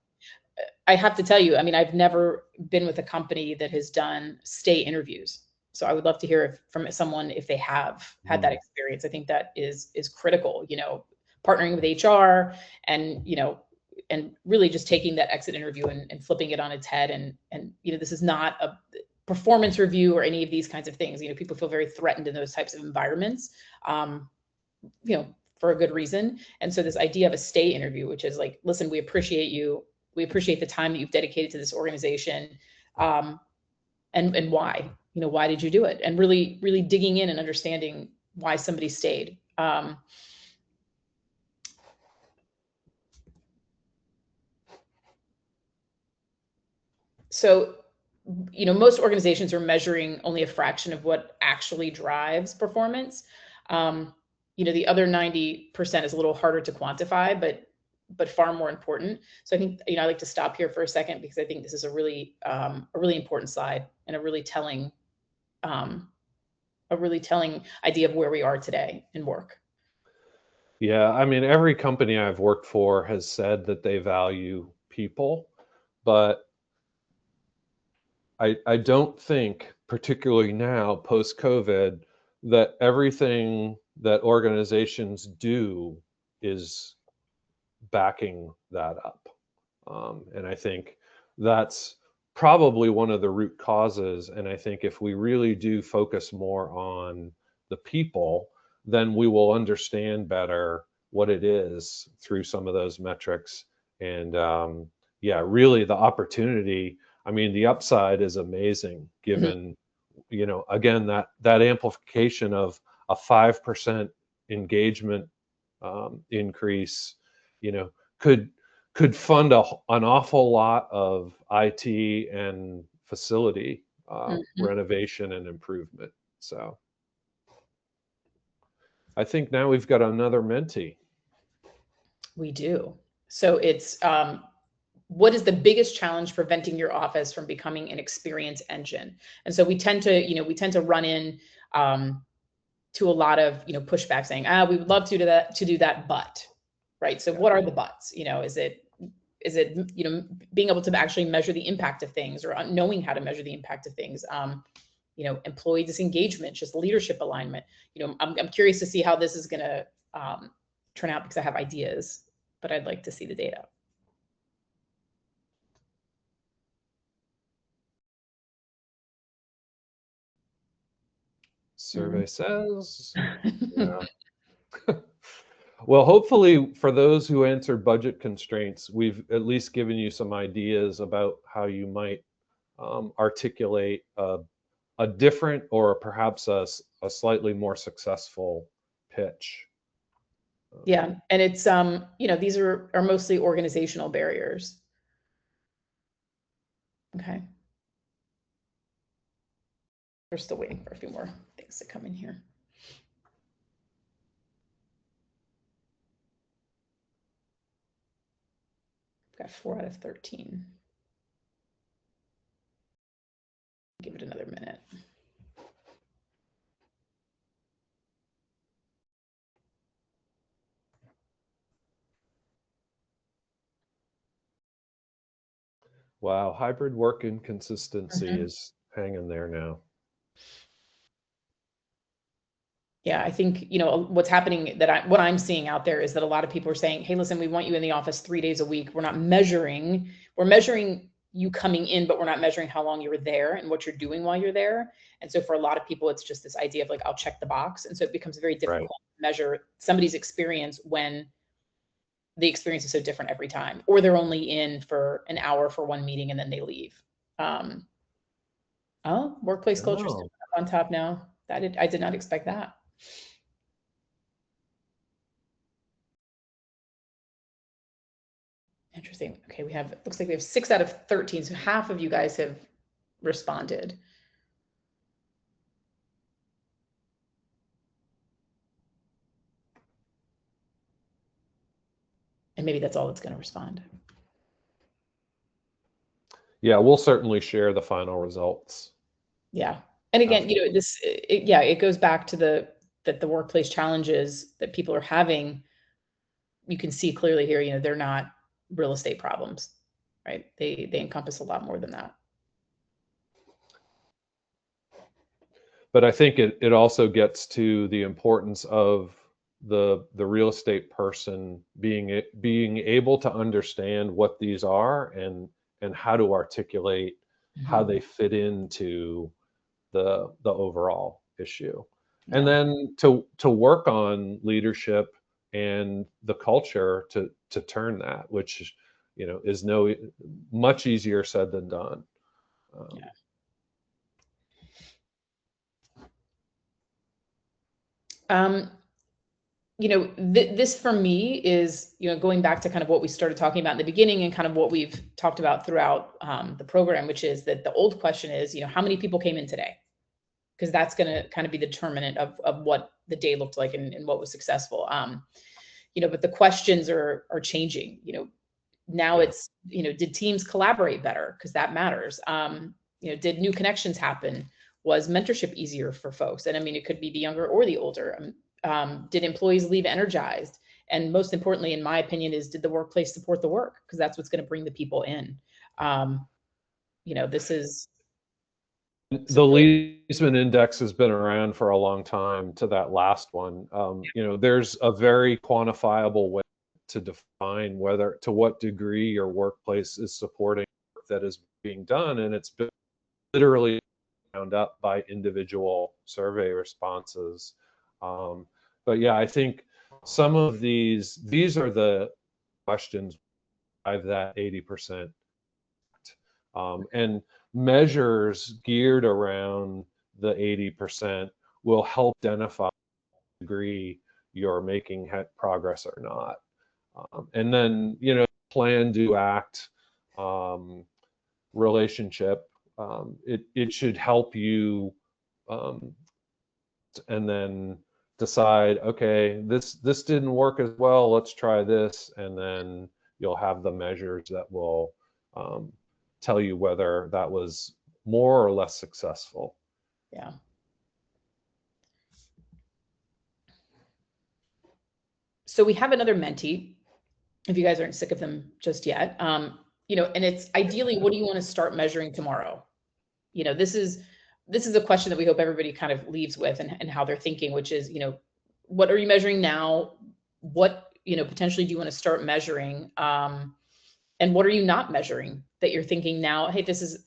I have to tell you, I mean, I've never been with a company that has done stay interviews. So I would love to hear from someone if they have had that Mhm. experience. I think that is critical, partnering with HR and, and really just taking that exit interview and flipping it on its head. And, this is not a performance review or any of these kinds of things. People feel very threatened in those types of environments. Um, for a good reason. And so this idea of a stay interview, which is like, listen, we appreciate you. We appreciate the time that you've dedicated to this organization. Um, and why, why did you do it? And really, really digging in and understanding why somebody stayed. So, most organizations are measuring only a fraction of what actually drives performance. Um, the other 90% is a little harder to quantify, but far more important. So I think, I like to stop here for a second because I think this is a really important slide and um, a really telling idea of where we are today in work. Yeah, I mean, every company I've worked for has said that they value people, but I don't think, particularly now, post-COVID, that everything that organizations do is backing that up. And I think that's probably one of the root causes. And I think if we really do focus more on the people, then we will understand better what it is through some of those metrics. And yeah, really the opportunity. I mean, the upside is amazing Mhm. given, again, that amplification of a 5% engagement increase, you know, could fund an awful lot of IT and facility Mhm. renovation and improvement. So I think now we've got another Menti. We do. So it's what is the biggest challenge preventing your office from becoming an experience engine? And so we tend to run in to a lot of pushback saying, we would love to do that, but right. So Yeah. what are the buts? Is it being able to actually measure the impact of things or knowing how to measure the impact of things? Employee disengagement, just leadership alignment. I'm curious to see how this is going to turn out because I have ideas, but I'd like to see the data. Survey says, yeah. Well, hopefully for those who answered budget constraints, we've at least given you some ideas about how you might articulate a different or perhaps a slightly more successful pitch. Yeah, and it's these are mostly organizational barriers. Okay. We're still waiting for a few more things to come in here. Got 4 out of 13. Give it another minute. Wow, hybrid work inconsistency is hanging there now. Yeah, I think, what's happening what I'm seeing out there is that a lot of people are saying, hey, listen, we want you in the office 3 days a week. We're measuring you coming in, but we're not measuring how long you were there and what you're doing while you're there. And so for a lot of people, it's just this idea of like, I'll check the box. And so it becomes very difficult to measure somebody's experience when the experience is so different every time, or they're only in for an hour for one meeting and then they leave. Workplace culture is on top now. I did not expect that. Interesting. Okay, looks like we have 6 out of 13. So half of you guys have responded. And maybe that's all that's going to respond. Yeah, we'll certainly share the final results. Yeah. And again, it goes back to the workplace challenges that people are having. You can see clearly here, they're not real estate problems, right? They encompass a lot more than that. But I think it also gets to the importance of the real estate person being able to understand what these are and how to articulate how they fit into the overall issue. Yeah. And then to work on leadership and the culture to turn that, which is much easier said than done. Yeah. This for me is, going back to kind of what we started talking about in the beginning and kind of what we've talked about throughout the program, which is that the old question is, how many people came in today? Because that's going to kind of be the determinant of what the day looked like and what was successful. But the questions are changing. Now it's, did teams collaborate better? Because that matters. Did new connections happen? Was mentorship easier for folks? And I mean, it could be the younger or the older. Did employees leave energized? And most importantly, in my opinion, did the workplace support the work? Because that's what's going to bring the people in. This is the Leesman Index has been around for a long time. To that last one, there's a very quantifiable way to define to what degree your workplace is supporting work that is being done, and it's been literally round up by individual survey responses. But yeah, I think some of these are the questions drive that 80%. And measures geared around the 80% will help identify the degree you're making progress or not. And then, plan, do, act relationship. It should help you and then decide, okay, this didn't work as well, let's try this, and then you'll have the measures that will tell you whether that was more or less successful. Yeah. So we have another Menti, if you guys aren't sick of them just yet. And it's ideally, what do you want to start measuring tomorrow? This is a question that we hope everybody kind of leaves with and how they're thinking, which is, what are you measuring now? What, potentially do you want to start measuring? And what are you not measuring that you're thinking now, hey, this is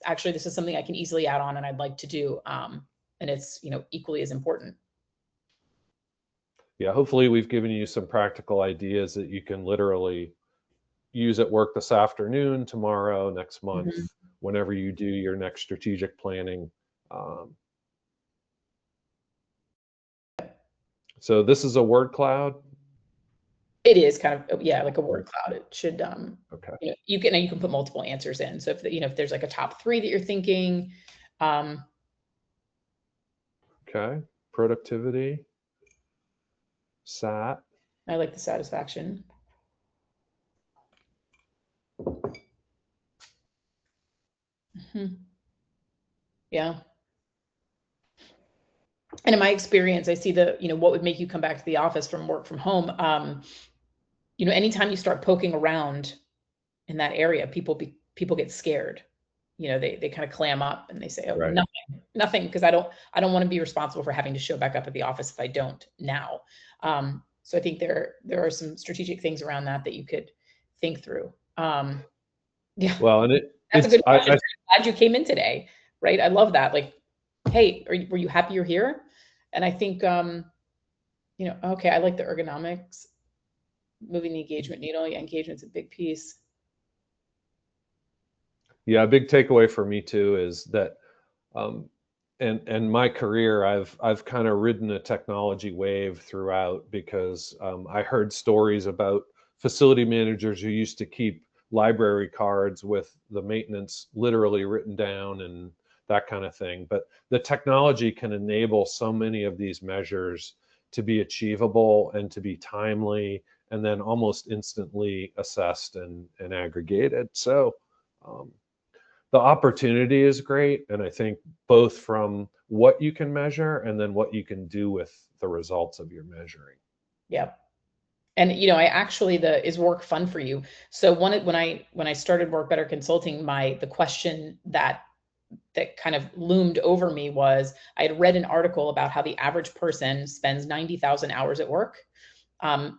something I can easily add on and I'd like to do. And it's, equally as important. Yeah, hopefully we've given you some practical ideas that you can literally use at work this afternoon, tomorrow, next month, whenever you do your next strategic planning. So this is a word cloud. It is kind of, like a word cloud. It should, okay. You can put multiple answers in. So if there's like a top 3 that you're thinking. Okay. Productivity. SAT. I like the satisfaction. Yeah. And in my experience, I see what would make you come back to the office from work from home. Anytime you start poking around in that area, people people get scared. They kind of clam up and they say, oh, Right. nothing, because I don't want to be responsible for having to show back up at the office if I don't now. So I think there are some strategic things around that you could think through. Yeah. Well, and That's a good question. I'm glad you came in today, right? I love that. Like, hey, were you happy you're here? And I think, okay, I like the ergonomics, moving the engagement needle. Yeah, engagement's a big piece. Yeah, a big takeaway for me too is that, and my career, I've kind of ridden a technology wave throughout, because I heard stories about facility managers who used to keep library cards with the maintenance literally written down and that kind of thing. But the technology can enable so many of these measures to be achievable and to be timely, and then almost instantly assessed and aggregated. So the opportunity is great. And I think both from what you can measure and then what you can do with the results of your measuring. Yeah. And, I actually, is work fun for you? So when I started Work Better Consulting, the question that kind of loomed over me was, I had read an article about how the average person spends 90,000 hours at work. And,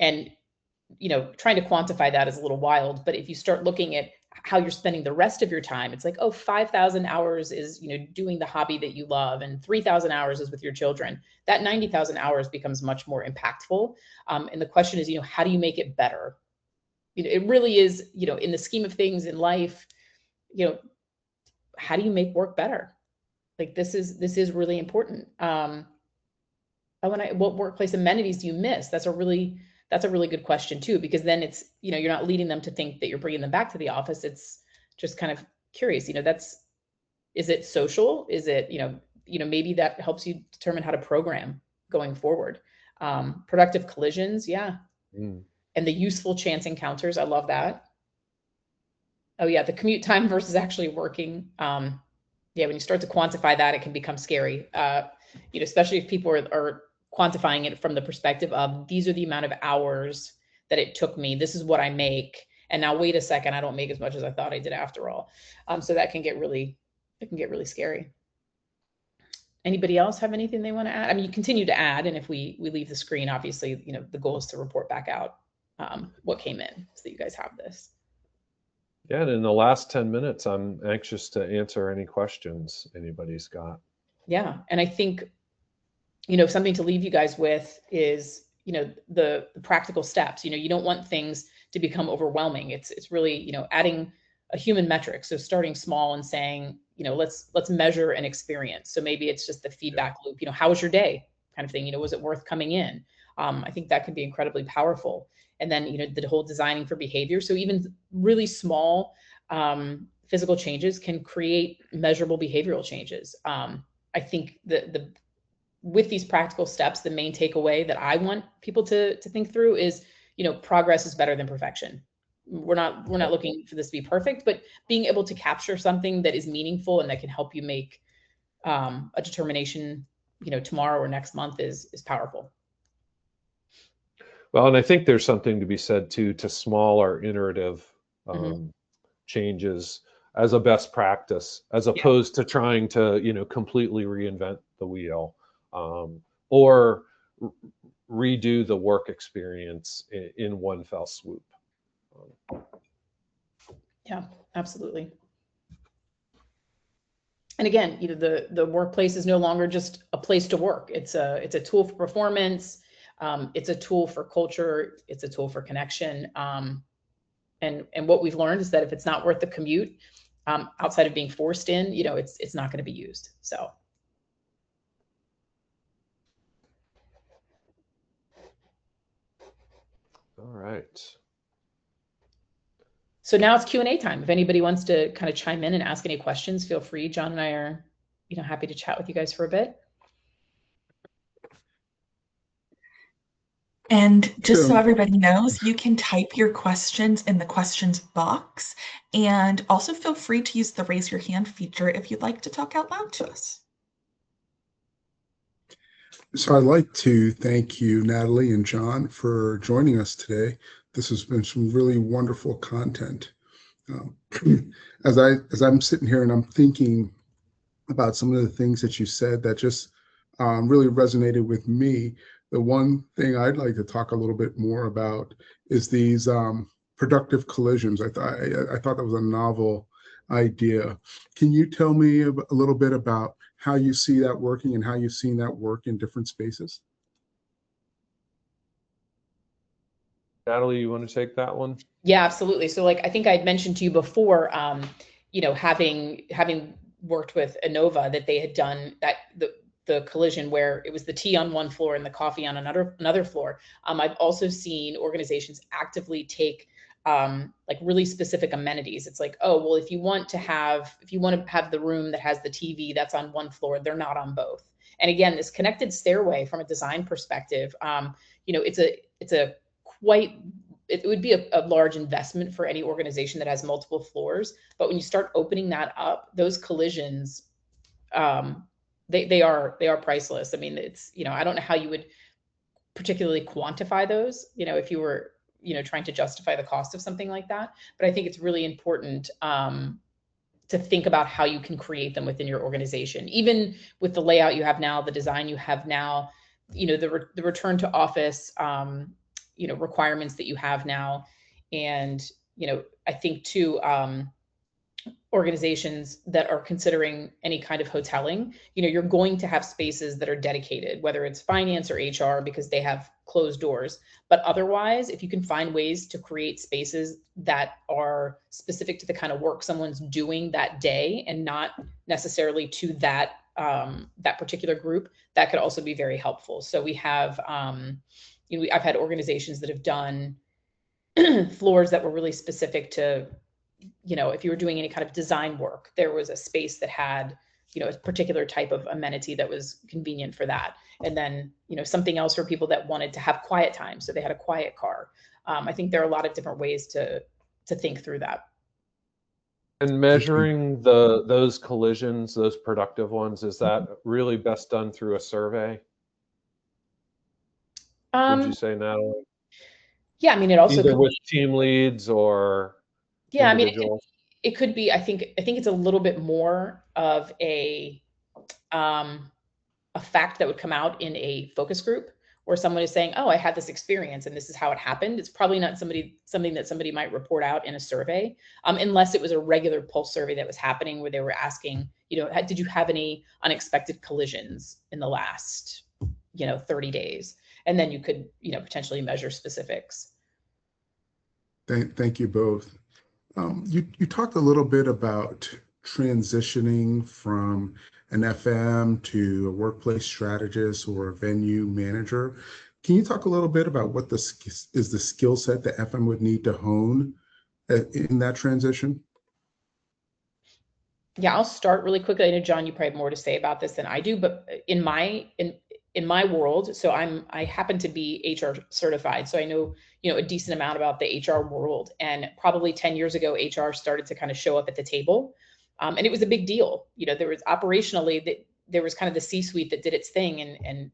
trying to quantify that is a little wild, but if you start looking at how you're spending the rest of your time, it's like, 5,000 hours is, doing the hobby that you love, and 3,000 hours is with your children. That 90,000 hours becomes much more impactful. And the question is, how do you make it better? It really is, in the scheme of things in life, how do you make work better? Like, this is really important. What workplace amenities do you miss? That's a really good question too, because then it's, you're not leading them to think that you're bringing them back to the office. It's just kind of curious, is it social? Is it, maybe that helps you determine how to program going forward. Productive collisions. Yeah. And the useful chance encounters. I love that. Oh yeah. The commute time versus actually working. Yeah. When you start to quantify that, it can become scary. Especially if people are quantifying it from the perspective of, these are the amount of hours that it took me. This is what I make. And now wait a second, I don't make as much as I thought I did after all. So that can get really scary. Anybody else have anything they want to add? I mean, you continue to add, and if we leave the screen, obviously, the goal is to report back out what came in, so that you guys have this. Yeah, and in the last 10 minutes, I'm anxious to answer any questions anybody's got. Yeah, and I think, something to leave you guys with is, the practical steps. You don't want things to become overwhelming. It's really, adding a human metric. So starting small and saying, let's measure an experience. So maybe it's just the feedback loop. How was your day, kind of thing. Was it worth coming in? I think that can be incredibly powerful. And then, the whole designing for behavior. So even really small physical changes can create measurable behavioral changes. I think with these practical steps, the main takeaway that I want people to think through is, progress is better than perfection. We're not looking for this to be perfect, but being able to capture something that is meaningful and that can help you make a determination, tomorrow or next month is powerful. Well, and I think there's something to be said too, to smaller iterative changes as a best practice, as opposed to trying to, completely reinvent the wheel, or redo the work experience in one fell swoop. Yeah, absolutely. And again, the workplace is no longer just a place to work. It's a tool for performance. It's a tool for culture. It's a tool for connection. And what we've learned is that if it's not worth the commute, outside of being forced in, it's not going to be used. So. All right. So now it's Q&A time. If anybody wants to kind of chime in and ask any questions, feel free. John and I are, happy to chat with you guys for a bit. And just so everybody knows, you can type your questions in the questions box, and also feel free to use the raise your hand feature if you'd like to talk out loud to us. So I'd like to thank you, Natalie and John, for joining us today. This has been some really wonderful content. Um, as I'm sitting here and I'm thinking about some of the things that you said that just really resonated with me. The one thing I'd like to talk a little bit more about is these productive collisions. I thought that was a novel idea. Can you tell me a little bit about how you see that working and how you've seen that work in different spaces? Natalie, you want to take that one? Yeah, absolutely. So like I think I'd mentioned to you before, you know, having worked with Innova, that they had done that the collision where it was the tea on one floor and the coffee on another floor. I've also seen organizations actively take like really specific amenities. It's like, oh, well, if you want to have the room that has the TV that's on one floor, they're not on both. And again, this connected stairway from a design perspective, you know, it's a quite it would be a large investment for any organization that has multiple floors. But when you start opening that up, those collisions, they are priceless. I mean, it's, you know, I don't know how you would particularly quantify those, you know, if you were, you know, trying to justify the cost of something like that. But I think it's really important to think about how you can create them within your organization, even with the layout you have now, the design you have now, you know, the return to office, you know, requirements that you have now. And, you know, I think too, organizations that are considering any kind of hoteling, you know, you're going to have spaces that are dedicated, whether it's finance or HR, because they have closed doors. But otherwise, if you can find ways to create spaces that are specific to the kind of work someone's doing that day and not necessarily to that that particular group, that could also be very helpful. So we have, you know, I've had organizations that have done floors that were really specific to, you know, if you were doing any kind of design work, there was a space that had, you know, a particular type of amenity that was convenient for that. And then, you know, something else for people that wanted to have quiet time. So they had a quiet car. I think there are a lot of different ways to think through that. And measuring those collisions, those productive ones, is that really best done through a survey? Would you say, Natalie? Yeah, I mean, it also Either could with be, team leads or yeah, I mean, individuals? it could be, I think it's a little bit more of a fact that would come out in a focus group where someone is saying, oh, I had this experience and this is how it happened. It's probably not something that somebody might report out in a survey, unless it was a regular pulse survey that was happening where they were asking, you know, did you have any unexpected collisions in the last, you know, 30 days? And then you could, you know, potentially measure specifics. Thank you both. You talked a little bit about transitioning from an FM to a workplace strategist or a venue manager. Can you talk a little bit about what is the skill set that FM would need to hone in that transition? Yeah, I'll start really quickly. I know, John, you probably have more to say about this than I do, but in my world, so I happen to be HR certified, so I know, you know, a decent amount about the HR world. And probably 10 years ago, HR started to kind of show up at the table, and it was a big deal. You know, there was operationally that there was kind of the C-suite that did its thing, and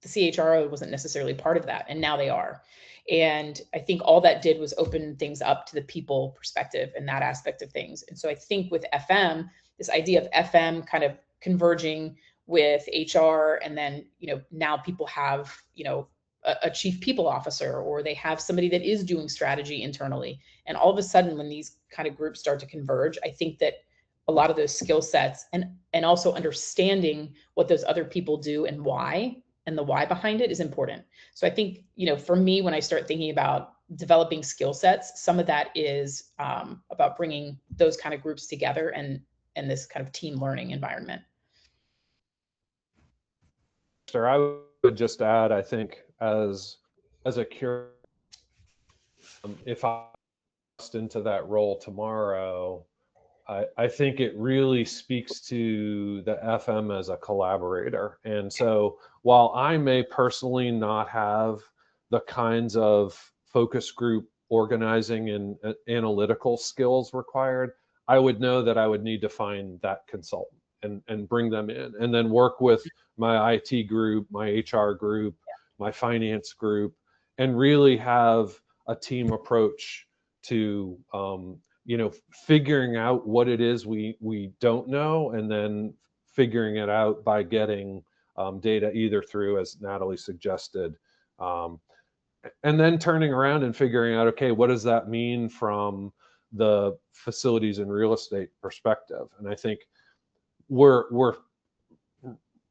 the CHRO wasn't necessarily part of that, and now they are. And I think all that did was open things up to the people perspective and that aspect of things. And so I think with FM, this idea of FM kind of converging with HR, and then, you know, now people have, you know, a chief people officer, or they have somebody that is doing strategy internally. And all of a sudden, when these kind of groups start to converge, I think that a lot of those skill sets and also understanding what those other people do and why, and the why behind it is important. So I think, you know, for me, when I start thinking about developing skill sets, some of that is about bringing those kind of groups together and this kind of team learning environment. Sir, I would just add, I think, as a curator, if I was into that role tomorrow, I think it really speaks to the FM as a collaborator. And so while I may personally not have the kinds of focus group organizing and analytical skills required, I would know that I would need to find that consultant and bring them in, and then work with my IT group, my HR group, my finance group, and really have a team approach to figuring out what it is we don't know, and then figuring it out by getting data either through, as Natalie suggested, um, and then turning around and figuring out, okay, what does that mean from the facilities and real estate perspective? And I think we're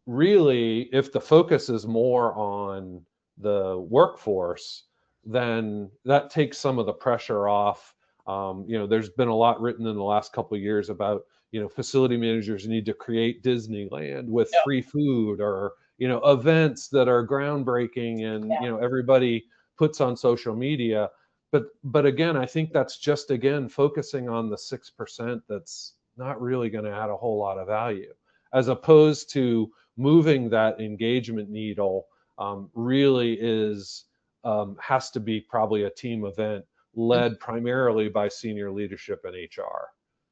really, if the focus is more on the workforce, then that takes some of the pressure off. There's been a lot written in the last couple of years about, facility managers need to create Disneyland with Yeah. free food, or, events that are groundbreaking, and, everybody puts on social media. But again, I think that's just, again, focusing on the 6% that's not really going to add a whole lot of value, as opposed to moving that engagement needle. Really has to be probably a team event led primarily by senior leadership and HR.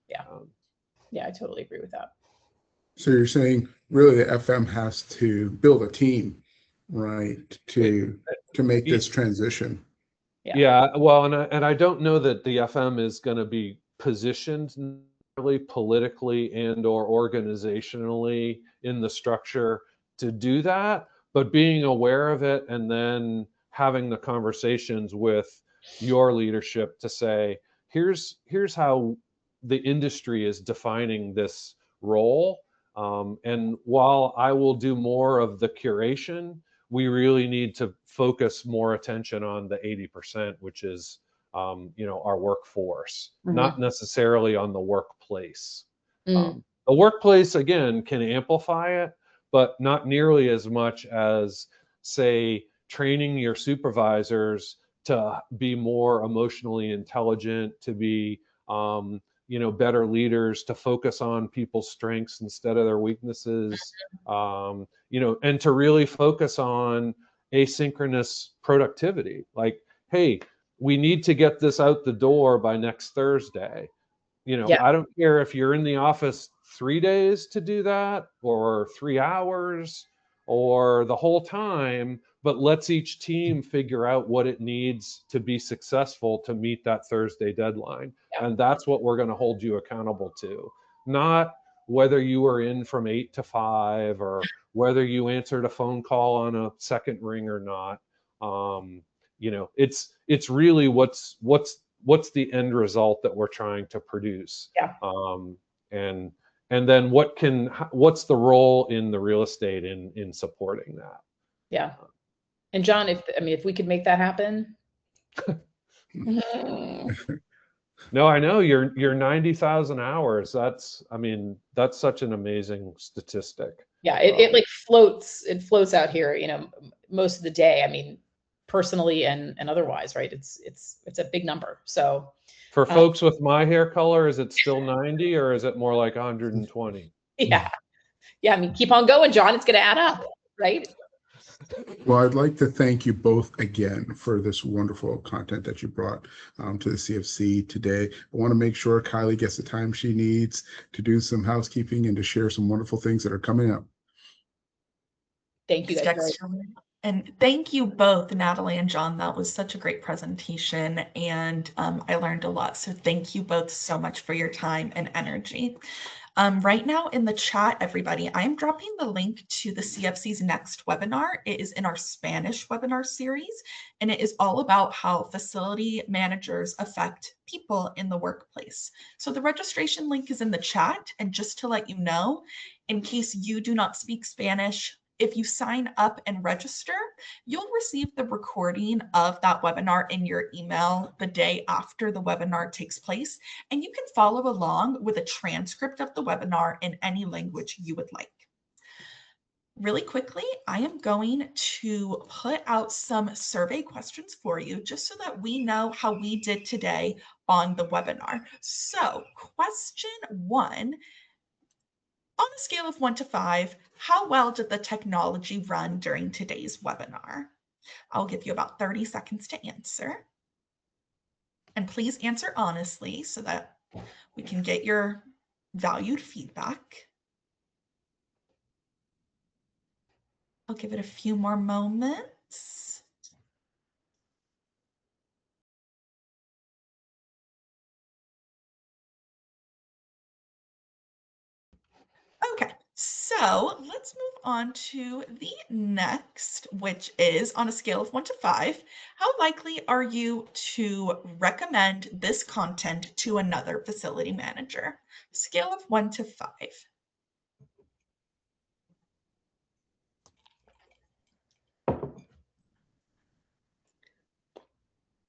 Yeah. Yeah, I totally agree with that. So you're saying really the FM has to build a team, right, to make this transition. Yeah, well, and I don't know that the FM is going to be positioned really politically and or organizationally in the structure to do that, but being aware of it and then having the conversations with your leadership to say, here's how the industry is defining this role. And while I will do more of the curation, we really need to focus more attention on the 80%, which is, our workforce, not necessarily on the workplace. The workplace, again, can amplify it, but not nearly as much as, say, training your supervisors to be more emotionally intelligent, to be, better leaders, to focus on people's strengths instead of their weaknesses, and to really focus on asynchronous productivity. Like, hey, we need to get this out the door by next Thursday. I don't care if you're in the office 3 days to do that, or 3 hours, or the whole time, but let's each team figure out what it needs to be successful to meet that Thursday deadline. And that's what we're going to hold you accountable to, not whether you were in from 8 to 5, or whether you answered a phone call on a second ring or not. It's really what's the end result that we're trying to produce. And then what's the role in the real estate in supporting that. Yeah. And John, if we could make that happen. No, I know you're 90,000 hours. That's such an amazing statistic. Yeah, it like floats out here, most of the day. Personally and otherwise, right? It's a big number. So for folks with my hair color, is it still 90, or is it more like 120? Yeah. Keep on going, John. It's going to add up, right? Well, I'd like to thank you both again for this wonderful content that you brought to the CFC today. I want to make sure Kylie gets the time she needs to do some housekeeping and to share some wonderful things that are coming up. Thank you guys. And thank you both, Natalie and John. That was such a great presentation, and I learned a lot. So thank you both so much for your time and energy. Right now in the chat, everybody, I'm dropping the link to the CFC's next webinar. It is in our Spanish webinar series, and it is all about how facility managers affect people in the workplace. So the registration link is in the chat, and just to let you know, in case you do not speak Spanish, if you sign up and register, you'll receive the recording of that webinar in your email the day after the webinar takes place, and you can follow along with a transcript of the webinar in any language you would like. Really quickly, I am going to put out some survey questions for you just so that we know how we did today on the webinar. So, question 1. On a scale of 1 to 5, how well did the technology run during today's webinar? I'll give you about 30 seconds to answer. And please answer honestly so that we can get your valued feedback. I'll give it a few more moments. Okay, so let's move on to the next, which is on a scale of 1 to 5. How likely are you to recommend this content to another facility manager? Scale of 1 to 5.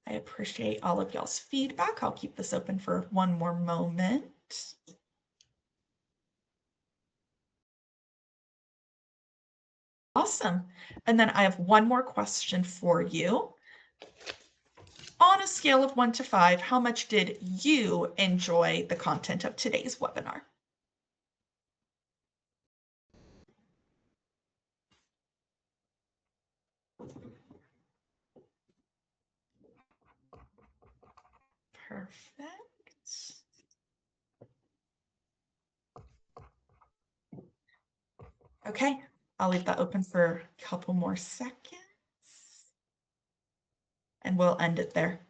I appreciate all of y'all's feedback. I'll keep this open for one more moment. Awesome. And then I have one more question for you. On a scale of 1 to 5, how much did you enjoy the content of today's webinar? Perfect. Okay, I'll leave that open for a couple more seconds. And we'll end it there.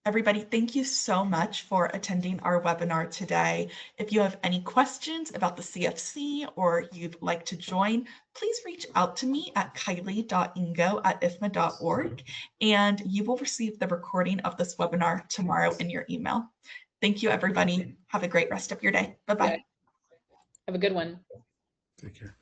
Everybody, thank you so much for attending our webinar today. If you have any questions about the CFC or you'd like to join, please reach out to me at kylie.ingo@ifma.org, and you will receive the recording of this webinar tomorrow in your email. Thank you, everybody. Have a great rest of your day. Bye-bye. Have a good one. Take care.